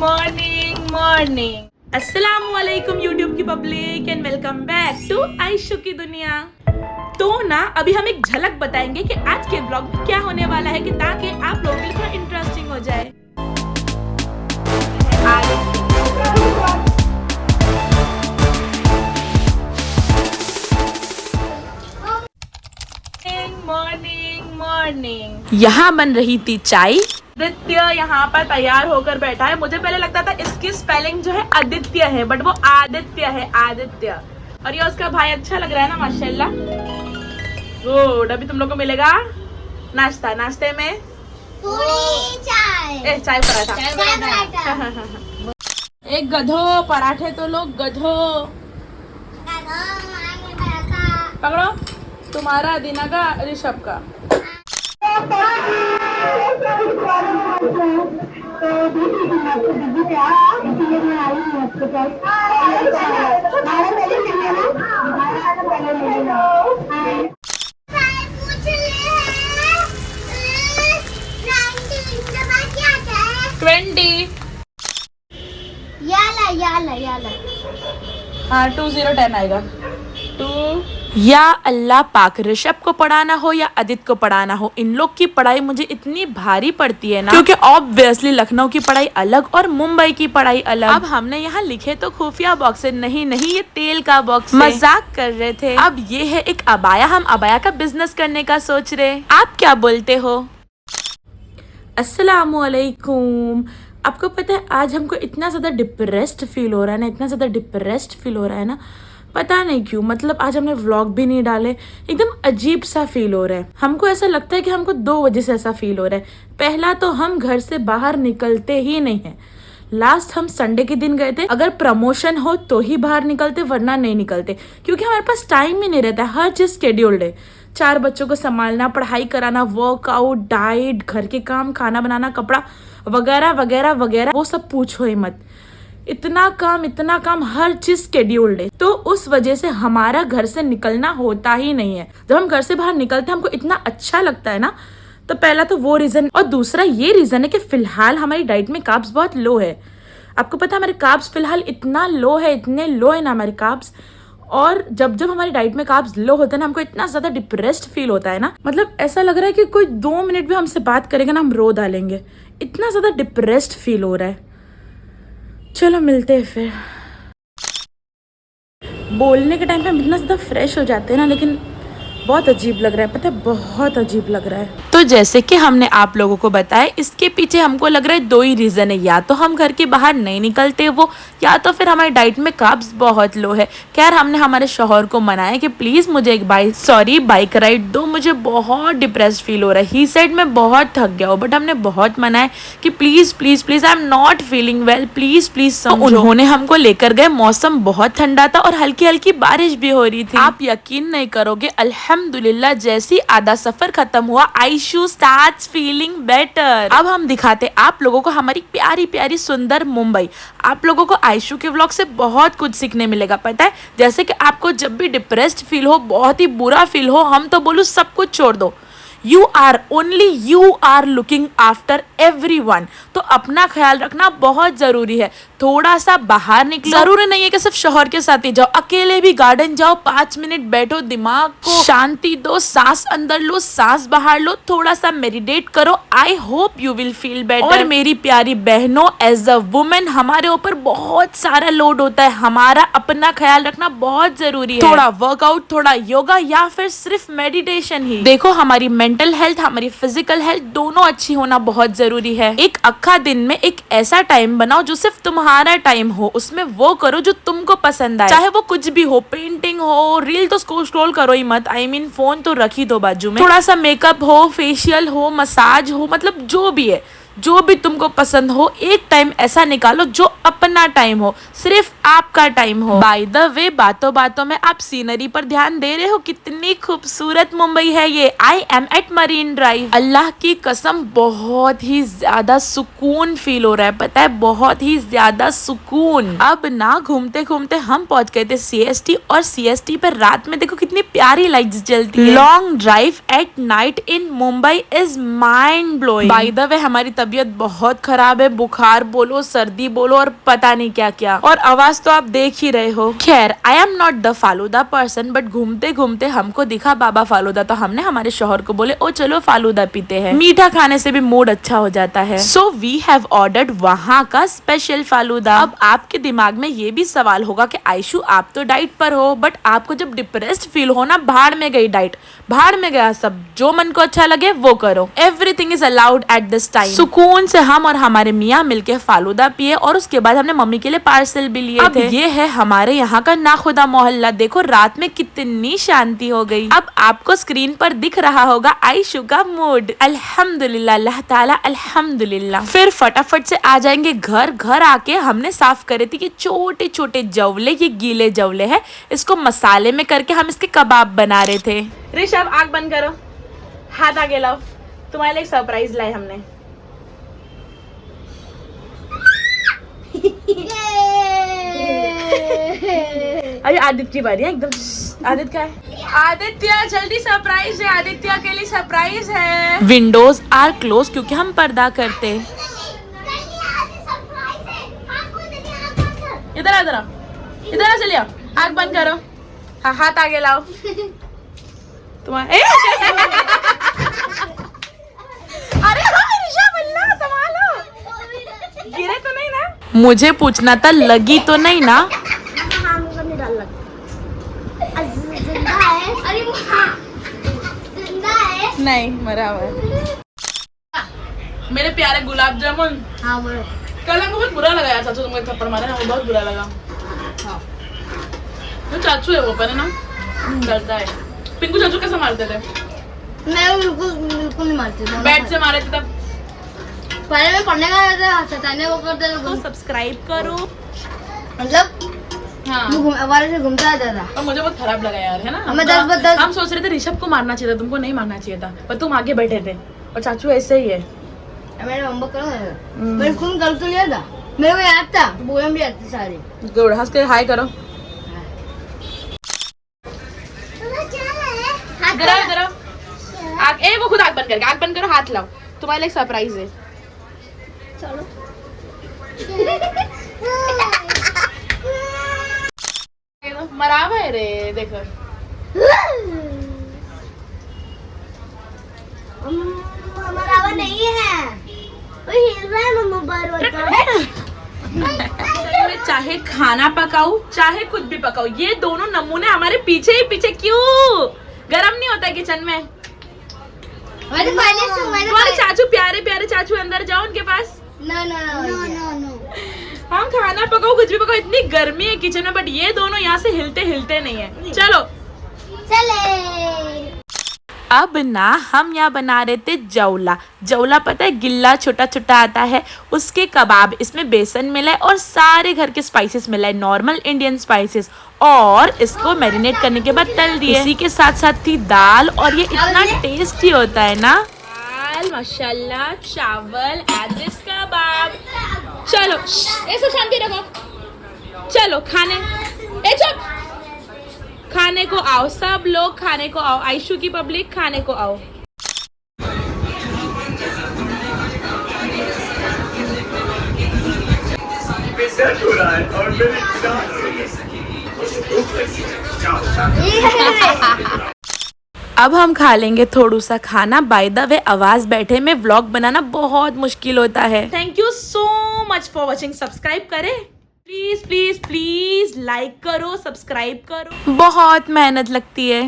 Morning अस्सलामुअलैकुम YouTube की public and welcome back to Ayshu की दुनिया। तो ना अभी हम एक झलक बताएंगे कि आज के ब्लॉग में क्या होने वाला है, कि ताकि आप लोगों के लिए थोड़ा इंटरेस्टिंग हो जाए। मॉर्निंग यहाँ बन रही थी चाय। आदित्य यहाँ पर तैयार होकर बैठा है। मुझे पहले लगता था इसकी स्पेलिंग जो है आदित्य है, बट वो आदित्य है, आदित्य। और ये उसका भाई अच्छा लग रहा है ना, माशाल्लाह। गुड। अभी तुम लोग को मिलेगा नाश्ता। नाश्ते में चाय पराठा। एक गधो पराठे तो लोग गधो पकड़ो। तुम्हारा दीना का ऋषभ का। हाँ 2010 आएगा। या अल्लाह पाक, ऋषभ को पढ़ाना हो या आदित्य को पढ़ाना हो, इन लोग की पढ़ाई मुझे इतनी भारी पड़ती है ना, क्योंकि ऑब्वियसली लखनऊ की पढ़ाई अलग और मुंबई की पढ़ाई अलग। अब हमने यहाँ लिखे तो खुफिया बॉक्स है, नहीं ये तेल का बॉक्स। मजाक कर रहे थे। अब ये है एक अबाया, हम अबाया का बिजनेस करने का सोच रहे। आप क्या बोलते हो? अस्सलामुअलैकुम। आपको पता है आज हमको इतना ज्यादा डिप्रेस्ड फील हो रहा है ना, इतना ज्यादा डिप्रेस्ड फील हो रहा है ना, पता नहीं क्यों। मतलब आज हमने व्लॉग भी नहीं डाले, एकदम अजीब सा फील हो रहा है। हमको ऐसा लगता है कि हमको 2 वजह से ऐसा फील हो रहा है। पहला तो हम घर से बाहर निकलते ही नहीं है। लास्ट हम संडे के दिन गए थे, अगर प्रमोशन हो तो ही बाहर निकलते, वरना नहीं निकलते, क्योंकि हमारे पास टाइम ही नहीं रहता है। हर चीज शेड्यूल्ड है। 4 बच्चों को संभालना, पढ़ाई कराना, वर्कआउट, डाइट, घर के काम, खाना बनाना, कपड़ा वगैरह वगैरह वगैरह, वो सब पूछो ही मत। इतना काम, हर चीज शेड्यूल्ड है। तो उस वजह से हमारा घर से निकलना होता ही नहीं है। जब हम घर से बाहर निकलते हैं हमको इतना अच्छा लगता है ना। तो पहला तो वो रीजन, और दूसरा ये रीजन है कि फिलहाल हमारी डाइट में कार्ब्स बहुत लो है। आपको पता है हमारे कार्ब्स फिलहाल इतना लो है, इतने लो है ना हमारे कार्ब्स। और जब हमारी डाइट में कार्ब्स लो होते हैं ना, हमको इतना ज्यादा डिप्रेस्ड फील होता है ना। मतलब ऐसा लग रहा है कि कोई 2 मिनट भी हमसे बात करेगा ना हम रो डालेंगे, इतना ज्यादा डिप्रेस्ड फील हो रहा है। चलो मिलते हैं फिर। बोलने के टाइम पे हम इतना ज़्यादा फ्रेश हो जाते हैं ना, लेकिन बहुत अजीब लग रहा है, पता है, बहुत अजीब लग रहा है। तो जैसे कि हमने आप लोगों को बताया, इसके पीछे हमको लग रहा है 2 ही रीज़न है। या तो हम घर के बाहर नहीं निकलते वो, या तो फिर हमारी डाइट में कार्ब्स बहुत लो है। खैर हमने हमारे शौहर को मनाया कि प्लीज़ मुझे एक बाइक राइड दो, मुझे बहुत डिप्रेस फील हो रहा है। ही सेड मैं बहुत थक गया हूँ, बट हमने बहुत मनाया कि please please please I am not feeling well, please please समझो। उन्होंने हमको लेकर गए। मौसम बहुत ठंडा था और हल्की हल्की बारिश भी हो रही थी। आप यकीन नहीं करोगे, अल्हम्दुलिल्लाह जैसी आधा सफर खत्म हुआ, आयशु स्टार्ट्स फीलिंग बेटर। अब हम दिखाते आप लोगों को हमारी प्यारी प्यारी सुंदर मुंबई। आप लोगों को आयशु के व्लॉग से बहुत कुछ सीखने मिलेगा, पता है। जैसे कि आपको जब भी डिप्रेस्ड फील हो, बहुत ही बुरा फील हो, हम तो बोलूं सब कुछ छोड़ दो। You are looking after everyone. तो अपना ख्याल रखना बहुत जरूरी है। थोड़ा सा बाहर निकलो। जरूरी नहीं है कि सिर्फ शौहर के साथ ही जाओ, अकेले भी गार्डन जाओ, 5 मिनट बैठो, दिमाग को शांति दो, सांस अंदर लो, सांस बाहर लो, थोड़ा सा मेडिटेट करो। I hope you will feel better. और मेरी प्यारी बहनों, एज अ वुमेन हमारे ऊपर बहुत सारा लोड होता है। हमारा अपना ख्याल रखना बहुत जरूरी है। थोड़ा वर्कआउट, थोड़ा योगा, या फिर सिर्फ मेडिटेशन ही। देखो हमारी मेंटल हेल्थ, हमारी फिजिकल हेल्थ दोनों अच्छी होना बहुत जरूरी है। एक अक्खा दिन में एक ऐसा टाइम बनाओ जो सिर्फ तुम्हारा टाइम हो, उसमें वो करो जो तुमको पसंद आए, चाहे वो कुछ भी हो, पेंटिंग हो, रील तो स्क्रॉल करो ही मत, फोन तो रख ही दो बाजू में, थोड़ा सा मेकअप हो, फेशियल हो, मसाज हो, मतलब जो भी है, जो भी तुमको पसंद हो, एक टाइम ऐसा निकालो जो अपना टाइम हो, सिर्फ आपका टाइम हो। बाय द वे, बातों बातों में आप सीनरी पर ध्यान दे रहे हो, कितनी खूबसूरत मुंबई है ये। I am at Marine Drive. Allah की कसम बहुत ही ज्यादा सुकून फील हो रहा है, पता है, बहुत ही ज्यादा सुकून। अब ना घूमते घूमते हम पहुंच गए थे CST, और CST पर रात में देखो कितनी प्यारी लाइट्स जलती है। Long drive at night in Mumbai is mind blowing. By the way हमारी तबीयत बहुत खराब है, बुखार बोलो, सर्दी बोलो और पता नहीं क्या क्या, और आवाज तो आप देख ही रहे हो। खैर, I am not the falooda person, but घूमते घूमते हमको दिखा बाबा फालूदा, तो हमने हमारे शौहर को बोले ओ चलो फालूदा पीते हैं, मीठा खाने से भी मूड अच्छा हो जाता है। सो वी हैव ऑर्डर्ड वहाँ का स्पेशल फालूदा। अब आपके दिमाग में ये भी सवाल होगा कि आयशु आप तो डाइट पर हो, बट आपको जब डिप्रेस्ड फील हो ना, भाड़ में गई डाइट, भाड़ में गया सब, जो मन को अच्छा लगे वो करो, everything is allowed at this time. सुकून से हम और हमारे मियाँ मिलके फालूदा पिए और उसके बाद हमने मम्मी के लिए पार्सल भी लिए थे। ये है हमारे यहाँ का नाखुदा मोहल्ला, देखो रात में कितनी शांति हो गई। अब आपको स्क्रीन पर दिख रहा होगा आयशु का मूड, अल्हम्दुलिल्लाह, अल्लाह ताला अल्हम्दुलिल्लाह। फिर फटाफट से आ जाएंगे घर। घर आके हमने साफ करे थी कि छोटे छोटे जवले, ये गीले जवले है, इसको मसाले में करके हम इसके कबाब बना रहे थे। ऋषभ आग बंद करो, हाथ आगे लाओ, तुम्हारे लिए एक सरप्राइज लाए हमने। अरे आदित्य की बारी है एकदम। आदित्य का है, आदित्य जल्दी सरप्राइज है, आदित्य के लिए सरप्राइज है। विंडोज आर क्लोज क्योंकि हम पर्दा करते। इधर आ, इधर आ, चलिए आग बंद करो, हाँ हाथ आगे लाओ तुम्हारे। अरे ऋषभ संभालो, गिरे तो नहीं ना? मुझे पूछना था लगी तो नहीं ना? नहीं, मरा हुआ है। मेरे प्यारे गुलाब जामुन। हाँ बोलो। कल हमको बहुत बुरा लगा यार, चाचू तुमको थप्पड़ मारे ना, वो बहुत बुरा लगा। हाँ। तो चाचू है वो, पर है ना, डरता है। पिंकू चाचू कैसे मारते थे? मैं बिल्कुल नहीं मारती, बैट से मारे थे तब। पहले मैं पढ़ने का रहता, सताने वो करते तो सब्सक्राइब करो, मतलब हाँ हमारे से घूमता रहता था। और मुझे बहुत खराब लगा यार, है ना। हम सोच रहे थे ऋषभ को मारना चाहिए था, तुमको नहीं मारना चाहिए था, पर तुम आगे बैठे थे। और चाचू ऐसे ही है। मैंने होमवर्क करा था, मैं स्कूल कर तो लिया था, मेरे को याद था, बोलम भी आती सारी। गुड, हंस के हाय करो। ए वो खुद आग बंद करके, आग बंद करो, हाथ लाओ, तुम्हारे लिए सरप्राइज है। चलो। मरावा है रे, देखो। मरावा नहीं है, वो हिल रहा है मम्मा बार बार। मैं चाहे खाना पकाऊं, चाहे कुछ भी पकाऊं, ये दोनों नमूने हमारे पीछे ही पीछे क्यों? गरम नहीं होता किचन में? तुम्हारे चाचू, प्यारे प्यारे चाचू, अंदर जाओ उनके पास। नो। हम खाना पकाओ, कुछ भी पकाओ, इतनी गर्मी है किचन में, बट ये दोनों यहाँ से हिलते हिलते नहीं है। चलो चले। अब ना हम यहाँ बना रहे थे जौला। जौला पता है, गिल्ला छोटा छोटा आता है, उसके कबाब। इसमें बेसन मिला है और सारे घर के स्पाइसेस मिला है, नॉर्मल इंडियन स्पाइसेस, और इसको मैरिनेट करने के बाद तल दिए। इसी के साथ साथ थी दाल, और ये इतना टेस्टी होता है ना, दाल, माशाल्लाह, चावल, एंड कबाब। चलो ऐसे शांति रखो, चलो खाने, चुप, खाने को आओ, सब लोग खाने को आओ, आयशु की पब्लिक खाने को आओ। अब हम खा लेंगे थोड़ा सा खाना। बाय द वे, आवाज बैठे में व्लॉग बनाना बहुत मुश्किल होता है। Thank you so much for watching. Subscribe करें प्लीज प्लीज प्लीज, लाइक करो, सब्सक्राइब करो, बहुत मेहनत लगती है।